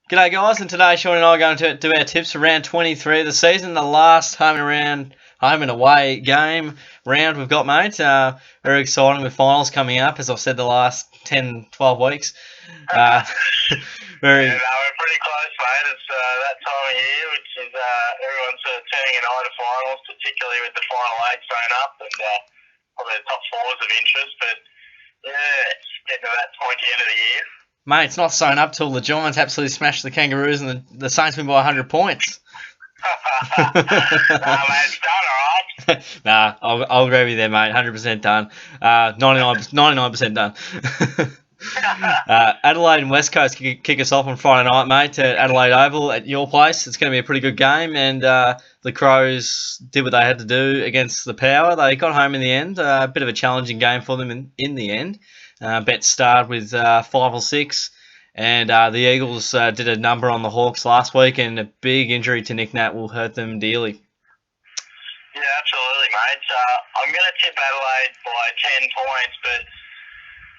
G'day guys, and today Shorty and I are going to do our tips for round 23 of the season, the last home and away game round we've got, mate. Very exciting with finals coming up, as I've said the last 10, 12 weeks. Uh, very. Yeah, no, we're pretty close, mate. It's that time of year, which is everyone's sort of turning an eye to finals, particularly with the final eight thrown up and probably the top fours of interest. But yeah, it's getting to that pointy end of the year. Mate, it's not sewn up till the Giants absolutely smash the Kangaroos and the Saints win by 100 points. Nah, mate, it's done, all right. Nah, I'll agree with you there, mate. 100% done. 99% done. Adelaide and West Coast kick us off on Friday night, mate, at Adelaide Oval at your place. It's going to be a pretty good game, and the Crows did what they had to do against the Power. They got home in the end. A bit of a challenging game for them in the end. Bet starred with 5 or 6, and the Eagles did a number on the Hawks last week, and a big injury to Nick Nat will hurt them dearly. Yeah, absolutely, mate. I'm going to tip Adelaide by 10 points, but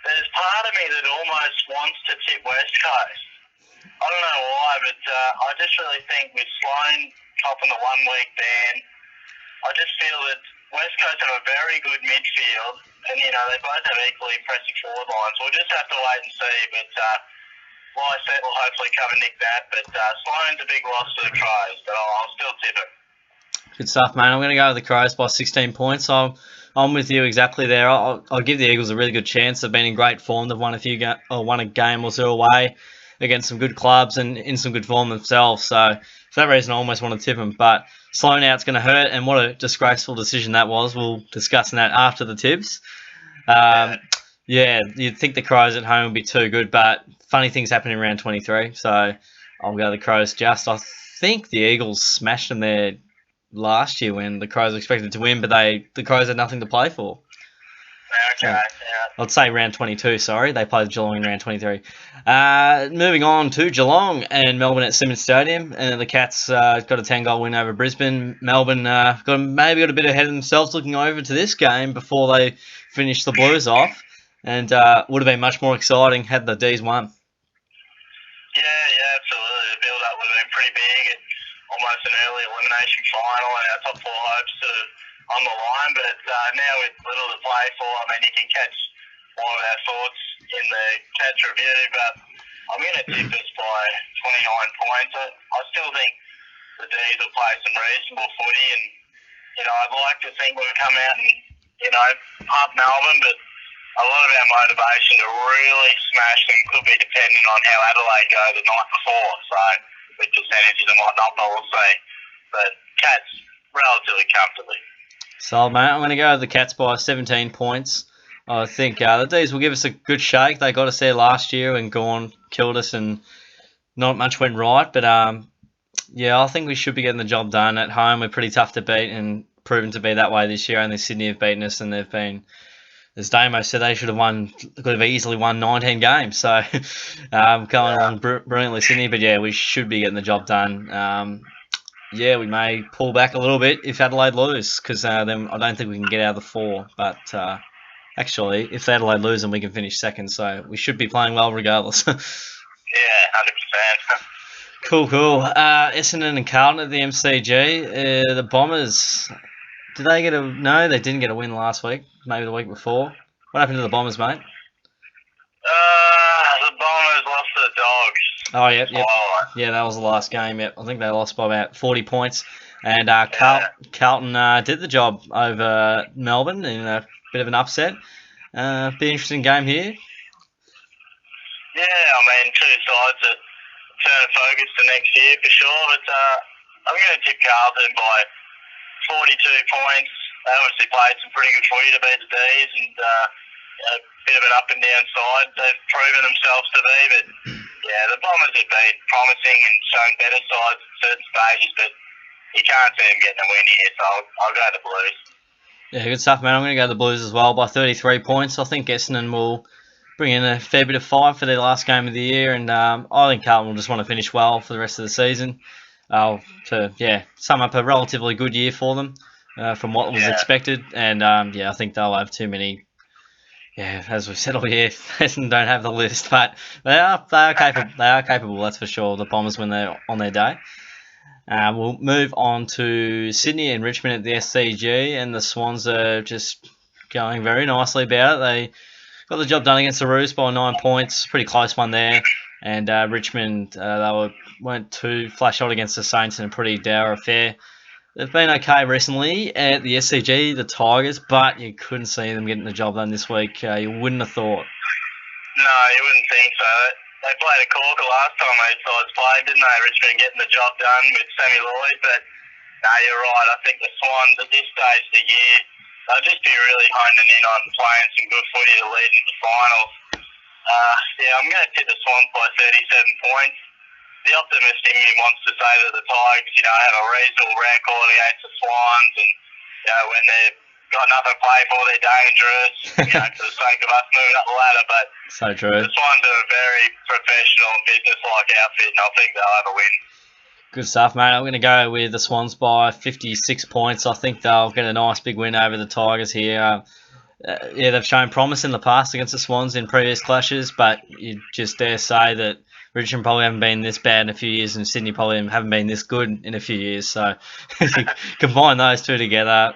there's part of me that almost wants to tip West Coast. I don't know why, but I just really think with Sloane copping the 1 week ban, I just feel that West Coast have a very good midfield, and they both have equally impressive forward lines. We'll just have to wait and see. But Lycett will hopefully cover Nick Nat. But Sloane's a big loss to the Crows, but I'll still tip it. Good stuff, mate. I'm going to go with the Crows by 16 points. I'm with you exactly there. I'll give the Eagles a really good chance. They've been in great form. They've won won a game or two away against some good clubs and in some good form themselves. So for that reason, I almost want to tip them. But Sloane out's going to hurt, and what a disgraceful decision that was. We'll discuss that after the tips. Yeah, you'd think the Crows at home would be too good, but funny things happen in round 23. So I'll go the Crows just. I think the Eagles smashed them there last year when the Crows were expected to win, but the Crows had nothing to play for. Okay, yeah. I'd say round 22, sorry. They played Geelong in round 23. Moving on to Geelong and Melbourne at Simonds Stadium. And the Cats got a 10-goal win over Brisbane. Melbourne maybe got a bit ahead of themselves looking over to this game before they finished the Blues off. And would have been much more exciting had the D's won. Yeah, absolutely. The build-up would have been pretty big. Almost an early elimination final, and our top 4 hopes sort of on the line. But now with little to play for, I mean, you can catch one of our thoughts in the catch review. But I'm going to tip us by 29 points. I still think the D's will play some reasonable footy, and I'd like to think we'll come out and pump Melbourne, but a lot of our motivation to really smash them could be dependent on how Adelaide go the night before. So with percentages and whatnot, but we'll see. But Cats relatively comfortably. So, mate, I'm going to go with the Cats by 17 points. I think the D's will give us a good shake. They got us there last year and killed us, and not much went right. But yeah, I think we should be getting the job done at home. We're pretty tough to beat and proven to be that way this year. Only Sydney have beaten us, and they've been, as Damo said, they could have easily won 19 games. So going along brilliantly, Sydney. But yeah, we should be getting the job done. Yeah, we may pull back a little bit if Adelaide lose, because then I don't think we can get out of the 4. But actually, if Adelaide lose, then we can finish second. So we should be playing well regardless. Yeah, 100%. Cool. Essendon and Carlton at the MCG. The Bombers, did they get no, they didn't get a win last week. Maybe the week before. What happened to the Bombers, mate? The Bombers lost to the Dogs. Oh, yep. Yeah, that was the last game. Yep. I think they lost by about 40 points. And Carlton did the job over Melbourne in a bit of an upset. Be an interesting game here. Yeah, I mean, two sides that turn focus to next year for sure. But I'm going to tip Carlton by 42 points. They obviously played some pretty good footy to beat the D's, and a bit of an up and down side they've proven themselves to be. But yeah, the Bombers have been promising and shown better sides at certain stages, but you can't see them getting a win here, so I'll go the Blues. Yeah, good stuff, man. I'm going to go the Blues as well by 33 points. I think Essendon will bring in a fair bit of fight for their last game of the year, and I think Carlton will just want to finish well for the rest of the season. To sum up a relatively good year for them from what was expected, and I think they'll have too many yeah, as we've said all year, Essendon don't have the list, but they are capable. They are capable, that's for sure. The Bombers when they're on their day. We'll move on to Sydney and Richmond at the SCG, and the Swans are just going very nicely about it. They got the job done against the Roos by 9 points, pretty close one there. And Richmond, weren't too flash out against the Saints in a pretty dour affair. They've been okay recently at the SCG, the Tigers, but you couldn't see them getting the job done this week. You wouldn't have thought. No, you wouldn't think so. They played a corker last time those sides played, didn't they? Richmond getting the job done with Sammy Lloyd, but no, you're right. I think the Swans at this stage of the year, they'll just be really honing in on playing some good footy to lead into the finals. I'm going to tip the Swans by 37 points. The optimist in me wants to say that the Tigers, have a reasonable record against the Swans, and when they've got nothing to play for, they're dangerous. For the sake of us moving up the ladder, but So true. the Swans are a very professional and business-like outfit, and I think they'll have a win. Good stuff, mate. I'm going to go with the Swans by 56 points. I think they'll get a nice big win over the Tigers here. They've shown promise in the past against the Swans in previous clashes, but you just dare say that Richmond probably haven't been this bad in a few years, and Sydney probably haven't been this good in a few years. So if you combine those two together,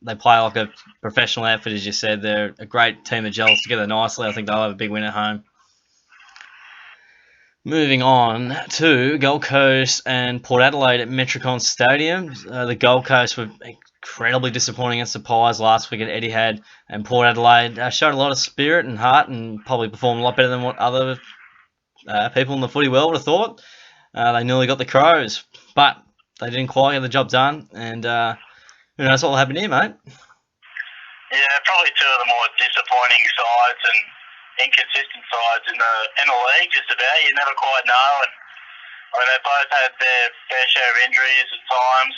they play like a professional outfit, as you said. They're a great team that gels together nicely. I think they'll have a big win at home. Moving on to Gold Coast and Port Adelaide at Metricon Stadium. The Gold Coast were incredibly disappointing against the Pies last week at Etihad, and Port Adelaide showed a lot of spirit and heart and probably performed a lot better than what other people in the footy world would have thought. They nearly got the Crows, but they didn't quite get the job done, and who knows what will happen here, mate. Yeah, probably two of the more disappointing sides and inconsistent sides in the league, just about. You never quite know, and they both had their fair share of injuries at times.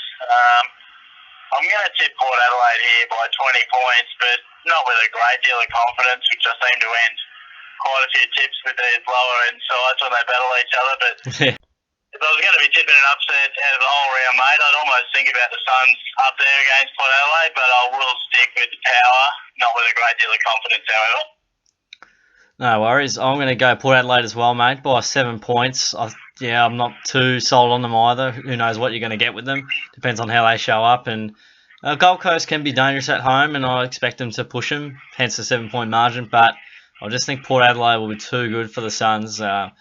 I'm going to tip Port Adelaide here by 20 points, but not with a great deal of confidence, which I seem to end quite a few tips with these lower end sides when they battle each other. But if I was going to be tipping an upset out of the whole round, mate, I'd almost think about the Suns up there against Port Adelaide, but I will stick with the power, not with a great deal of confidence, however. No worries. I'm going to go Port Adelaide as well, mate, by 7 points. I'm not too sold on them either. Who knows what you're going to get with them. Depends on how they show up. And Gold Coast can be dangerous at home, and I expect them to push them, hence the 7-point margin. But I just think Port Adelaide will be too good for the Suns. I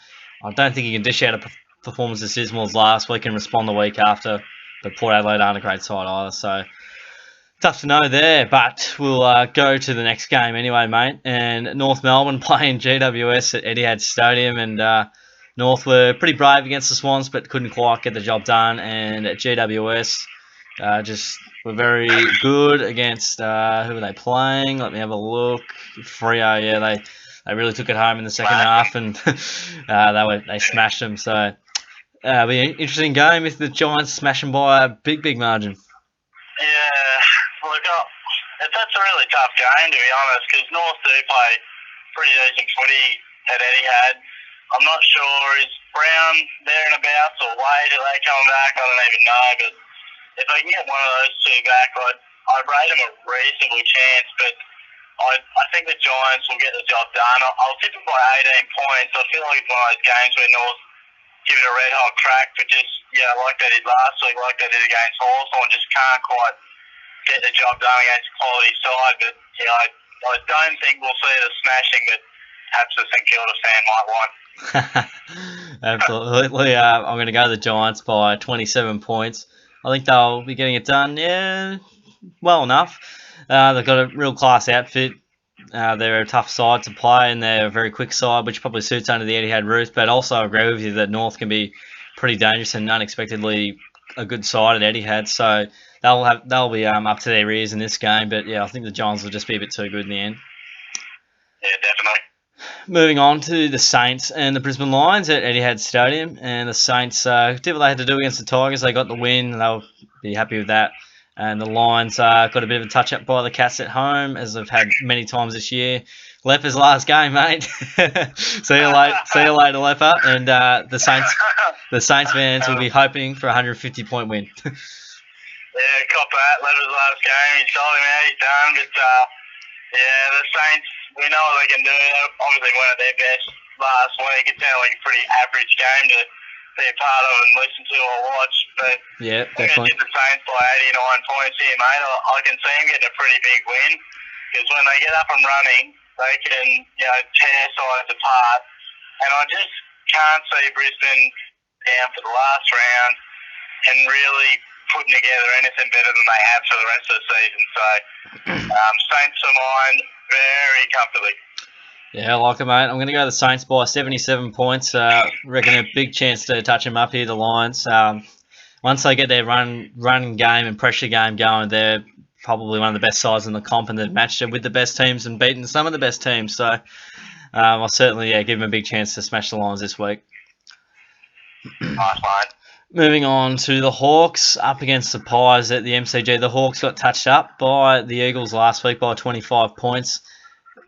don't think you can dish out a performance as dismal as last week and respond the week after. But Port Adelaide aren't a great side either, so tough to know there, but we'll go to the next game anyway, mate. And North Melbourne playing GWS at Etihad Stadium, and North were pretty brave against the Swans, but couldn't quite get the job done. And at GWS just were very good against who were they playing? Let me have a look. Freo, yeah, they really took it home in the second half, and they smashed them. So it'll be an interesting game if the Giants smash them by a big margin. Yeah. Look, that's a really tough game, to be honest, because North do play pretty decent footy at Etihad. I'm not sure, is Brown there and about, or Wade, are they coming back? I don't even know, but if I can get one of those two back, I'd rate them a reasonable chance, but I think the Giants will get the job done. I'll tip them by 18 points. I feel like it's one of those games where North give it a red-hot crack, but just, like they did last week, like they did against Hawthorn, just can't quite get the job done against a quality side. But I don't think we'll see the smashing that perhaps the St Kilda fan might want. Absolutely. I'm going to go the Giants by 27 points. I think they'll be getting it done, well enough. They've got a real class outfit. They're a tough side to play, and they're a very quick side, which probably suits under the Etihad roof. But also I agree with you that North can be pretty dangerous and unexpectedly a good side at Etihad. So they'll be up to their ears in this game. But I think the Giants will just be a bit too good in the end. Yeah, definitely. Moving on to the Saints and the Brisbane Lions at Etihad Stadium, and the Saints did what they had to do against the Tigers. They got the win, and they'll be happy with that. And the Lions got a bit of a touch-up by the Cats at home, as they've had many times this year. Leper's last game, mate. See you later, Leper. And the Saints fans will be hoping for a 150-point win. Yeah, cop that. Leper's last game. He sold him out. He's done. But the Saints we know what they can do. They obviously weren't at their best last week. It sounded like a pretty average game to be a part of and listen to or watch. But Yeah, I'm going to definitely. tip the Saints by 89 points here, mate. I can see them getting a pretty big win because when they get up and running, they can, tear sides apart. And I just can't see Brisbane down for the last round and really putting together anything better than they have for the rest of the season. So, Saints for mine very comfortably. Yeah, I like it, mate. I'm going to go the Saints by 77 points. Reckon a big chance to touch them up here, the Lions. Once they get their run game and pressure game going, they're probably one of the best sides in the comp, and they've matched it with the best teams and beaten some of the best teams. So I'll certainly give them a big chance to smash the Lions this week. Nice, mate. Moving on to the Hawks up against the Pies at the MCG. The Hawks got touched up by the Eagles last week by 25 points.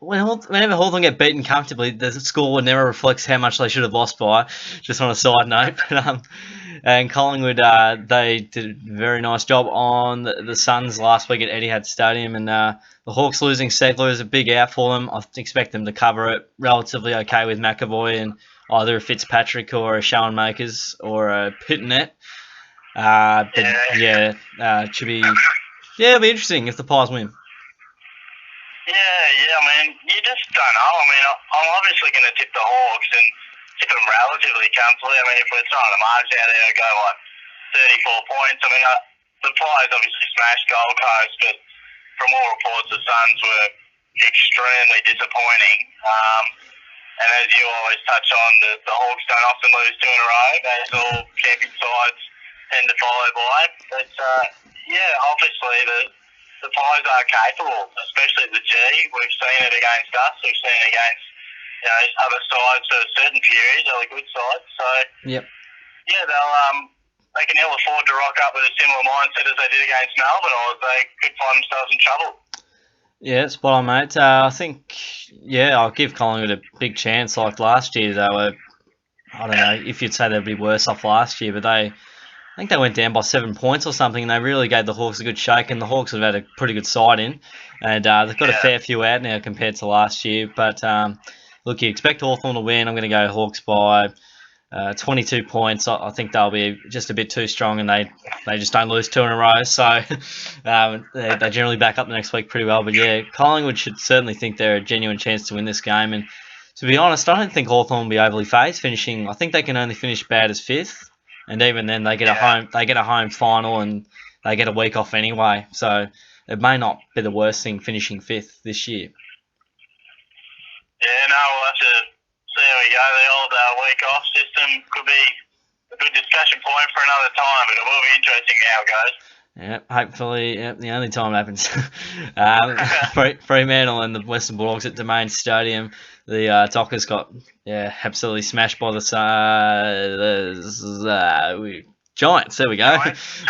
Whenever Hawthorn get beaten comfortably, the score never reflects how much they should have lost by. Just on a side note, and Collingwood, they did a very nice job on the Suns last week at Etihad Stadium, and the Hawks losing Segler is a big out for them. I expect them to cover it relatively okay with McAvoy and either a Fitzpatrick or a Shawn Makers or a Pittonet. It should be it'll be interesting if the Pies win. Yeah, I mean, you just don't know. I mean, I'm obviously going to tip the Hawks and tip them relatively comfortably. I mean, if we're throwing a margin out there, I'd go like 34 points. I mean, the Pies obviously smashed Gold Coast, but from all reports, the Suns were extremely disappointing. And as you always touch on, the Hawks don't often lose two in a row, as all champion sides tend to follow by. But, obviously the Pies are capable, especially the G. We've seen it against us. We've seen it against other sides for certain periods, other good sides. So, Yep. Yeah, they can ill afford to rock up with a similar mindset as they did against Melbourne, or they could find themselves in trouble. Yeah, spot on, mate. I think, I'll give Collingwood a big chance like last year. They were, I don't know if you'd say they'd be worse off last year, but I think they went down by 7 points or something, and they really gave the Hawks a good shake, and the Hawks have had a pretty good side in, and they've got a fair few out now compared to last year. But, look, you expect Hawthorn to win. I'm going to go Hawks by 22 points. I think they'll be just a bit too strong, and they just don't lose two in a row. So they generally back up the next week pretty well. But, Collingwood should certainly think they're a genuine chance to win this game. And to be honest, I don't think Hawthorn will be overly phased finishing. I think they can only finish bad as fifth. And even then, they get a home final, and they get a week off anyway. So it may not be the worst thing finishing fifth this year. Yeah, no, we'll have to see how we go. The old week off system could be a good discussion point for another time, but it will be interesting how it goes. Yeah, hopefully, the only time it happens. Fremantle and the Western Bulldogs at Domain Stadium. The Dockers got absolutely smashed by the Giants. There we go.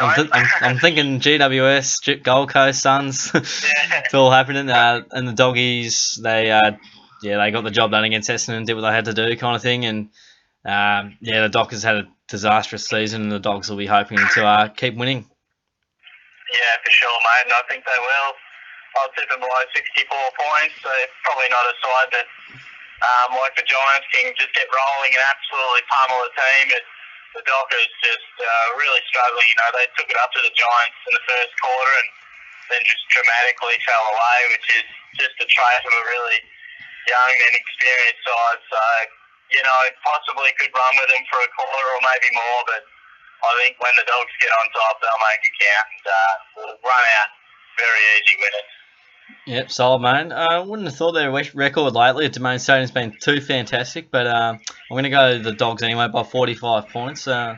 I'm thinking GWS, Gold Coast Suns. It's all happening. And the Doggies, they got the job done against Essendon, did what they had to do, kind of thing. And the Dockers had a disastrous season, and the Dogs will be hoping to keep winning. Yeah, for sure, mate, and I think they will. I'll tip them below 64 points. They're probably not a side that, like the Giants, can just get rolling and absolutely pummel a team. But the Dockers just really struggling. They took it up to the Giants in the first quarter and then just dramatically fell away, which is just a trait of a really young and experienced side. So, possibly could run with them for a quarter or maybe more, but I think when the Dogs get on top, they'll make it count and will run out very easy winners. Yep, solid, man. I wouldn't have thought their record lately at Domain Stadium's been too fantastic, but I'm going to go the Dogs anyway by 45 points. I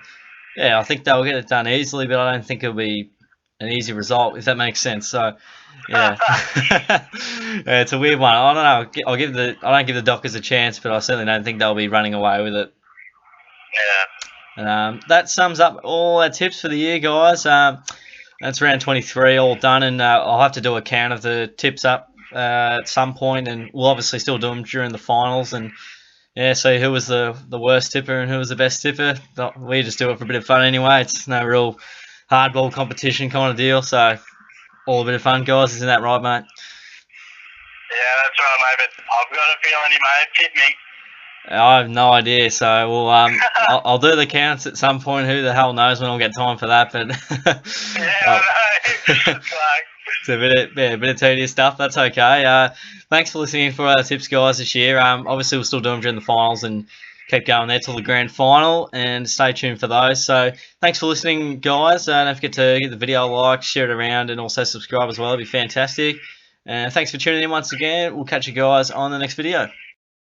think they'll get it done easily, but I don't think it'll be an easy result, if that makes sense. So, yeah, it's a weird one. I don't know. I don't give the Dockers a chance, but I certainly don't think they'll be running away with it. Yeah. And that sums up all our tips for the year, guys. That's round 23 all done, and I'll have to do a count of the tips up at some point, and we'll obviously still do them during the finals, and see who was the worst tipper and who was the best tipper. We just do it for a bit of fun anyway. It's no real hardball competition kind of deal, so all a bit of fun, guys. Isn't that right, mate? Yeah, that's right, mate. But I've got a feeling you may have tipped me. I have no idea, so I'll do the counts at some point. Who the hell knows when I'll get time for that? But Yeah, I know. it's a bit of tedious stuff. That's okay. Thanks for listening for our tips, guys, this year. Obviously, we'll still do them during the finals and keep going there till the grand final, and stay tuned for those. So thanks for listening, guys. Don't forget to give the video a like, share it around, and also subscribe as well. It'd be fantastic. And thanks for tuning in once again. We'll catch you guys on the next video.